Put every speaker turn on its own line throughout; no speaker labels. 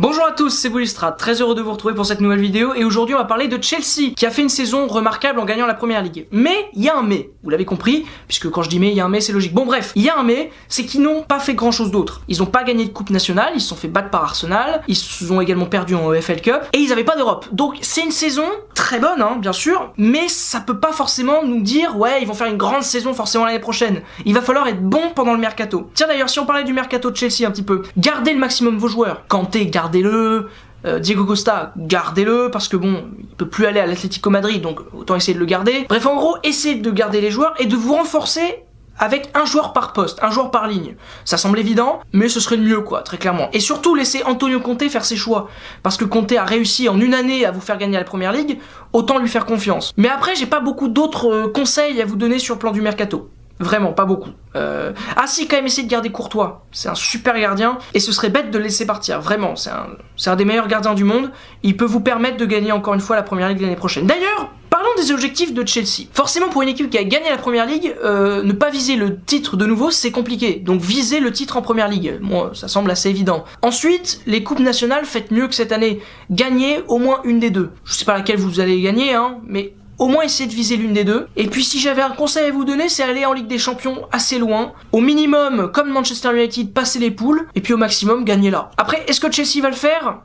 Bonjour à tous, c'est Bullistrad, très heureux de vous retrouver pour cette nouvelle vidéo et aujourd'hui on va parler de Chelsea qui a fait une saison remarquable en gagnant la première ligue. Mais il y a un mais, vous l'avez compris, puisque quand je dis mais, il y a un mais, c'est logique. Bon bref, il y a un mais, c'est qu'ils n'ont pas fait grand chose d'autre. Ils n'ont pas gagné de coupe nationale, ils se sont fait battre par Arsenal, ils se ont également perdu en EFL Cup et ils n'avaient pas d'Europe. Donc c'est une saison très bonne, hein, bien sûr, mais ça peut pas forcément nous dire ouais, ils vont faire une grande saison forcément l'année prochaine. Il va falloir être bon pendant le mercato. Tiens d'ailleurs, si on parlait du mercato de Chelsea un petit peu, gardez le maximum vos joueurs. Kanté, gardez-le. Diego Costa, gardez-le, parce que bon, il peut plus aller à l'Atlético Madrid, donc autant essayer de le garder. Bref, en gros, essayez de garder les joueurs et de vous renforcer avec un joueur par poste, un joueur par ligne. Ça semble évident, mais ce serait le mieux, quoi, très clairement. Et surtout, laissez Antonio Conte faire ses choix, parce que Conte a réussi en une année à vous faire gagner la première ligue, autant lui faire confiance. Mais après, j'ai pas beaucoup d'autres conseils à vous donner sur le plan du mercato. Vraiment, pas beaucoup. Ah si, quand même, essayez de garder Courtois. C'est un super gardien, et ce serait bête de le laisser partir. Vraiment, c'est un des meilleurs gardiens du monde. Il peut vous permettre de gagner encore une fois la première ligue l'année prochaine. D'ailleurs, parlons des objectifs de Chelsea. Forcément, pour une équipe qui a gagné la première ligue, ne pas viser le titre de nouveau, c'est compliqué. Donc visez le titre en première ligue. Bon, ça semble assez évident. Ensuite, les coupes nationales, faites mieux que cette année. Gagnez au moins une des deux. Je sais pas laquelle vous allez gagner, hein, mais au moins essayez de viser l'une des deux. Et puis si j'avais un conseil à vous donner, c'est aller en Ligue des Champions assez loin. Au minimum, comme Manchester United, passer les poules. Et puis au maximum, gagner là. Après, est-ce que Chelsea va le faire ?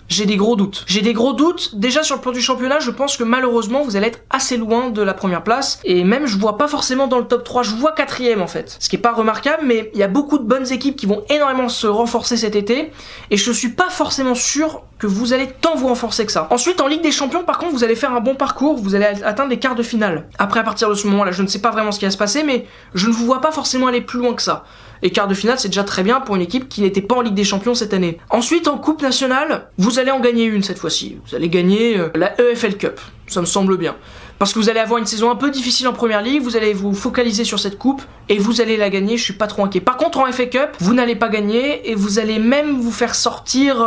J'ai des gros doutes. J'ai des gros doutes. Déjà sur le plan du championnat, je pense que malheureusement vous allez être assez loin de la première place. Et même je vois pas forcément dans le top 3, je vois 4ème en fait. Ce qui est pas remarquable, mais il y a beaucoup de bonnes équipes qui vont énormément se renforcer cet été. Et je suis pas forcément sûr que vous allez tant vous renforcer que ça. Ensuite en Ligue des Champions par contre vous allez faire un bon parcours, vous allez atteindre les quarts de finale. Après à partir de ce moment là je ne sais pas vraiment ce qui va se passer, mais je ne vous vois pas forcément aller plus loin que ça. Et quart de finale, c'est déjà très bien pour une équipe qui n'était pas en Ligue des Champions cette année. Ensuite, en Coupe nationale, vous allez en gagner une cette fois-ci. Vous allez gagner la EFL Cup. Ça me semble bien. Parce que vous allez avoir une saison un peu difficile en première ligue, vous allez vous focaliser sur cette coupe, et vous allez la gagner, je suis pas trop inquiet. Par contre, en FA Cup, vous n'allez pas gagner, et vous allez même vous faire sortir,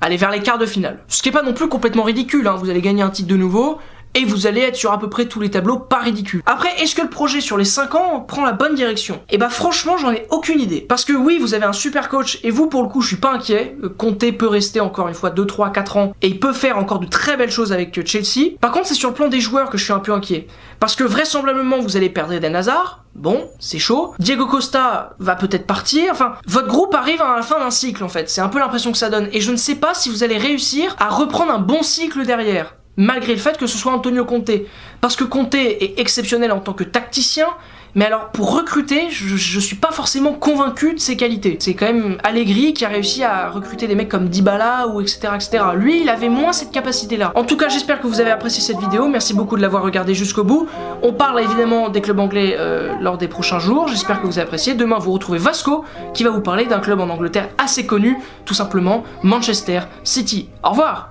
aller vers les quarts de finale. Ce qui est pas non plus complètement ridicule, hein. Vous allez gagner un titre de nouveau, et vous allez être sur à peu près tous les tableaux, pas ridicule. Après, est-ce que le projet sur les 5 ans prend la bonne direction ? Et bah franchement, j'en ai aucune idée. Parce que oui, vous avez un super coach, et vous pour le coup, je suis pas inquiet. Conte peut rester encore une fois 2, 3, 4 ans, et il peut faire encore de très belles choses avec Chelsea. Par contre, c'est sur le plan des joueurs que je suis un peu inquiet. Parce que vraisemblablement, vous allez perdre Eden Hazard. Bon, c'est chaud. Diego Costa va peut-être partir. Enfin, votre groupe arrive à la fin d'un cycle en fait. C'est un peu l'impression que ça donne. Et je ne sais pas si vous allez réussir à reprendre un bon cycle derrière. Malgré le fait que ce soit Antonio Conte. Parce que Conte est exceptionnel en tant que tacticien, mais alors pour recruter, je suis pas forcément convaincu de ses qualités. C'est quand même Allegri qui a réussi à recruter des mecs comme Dybala ou etc. etc. Lui, il avait moins cette capacité-là. En tout cas, j'espère que vous avez apprécié cette vidéo. Merci beaucoup de l'avoir regardée jusqu'au bout. On parle évidemment des clubs anglais lors des prochains jours. J'espère que vous avez apprécié. Demain, vous retrouvez Vasco qui va vous parler d'un club en Angleterre assez connu, tout simplement Manchester City. Au revoir.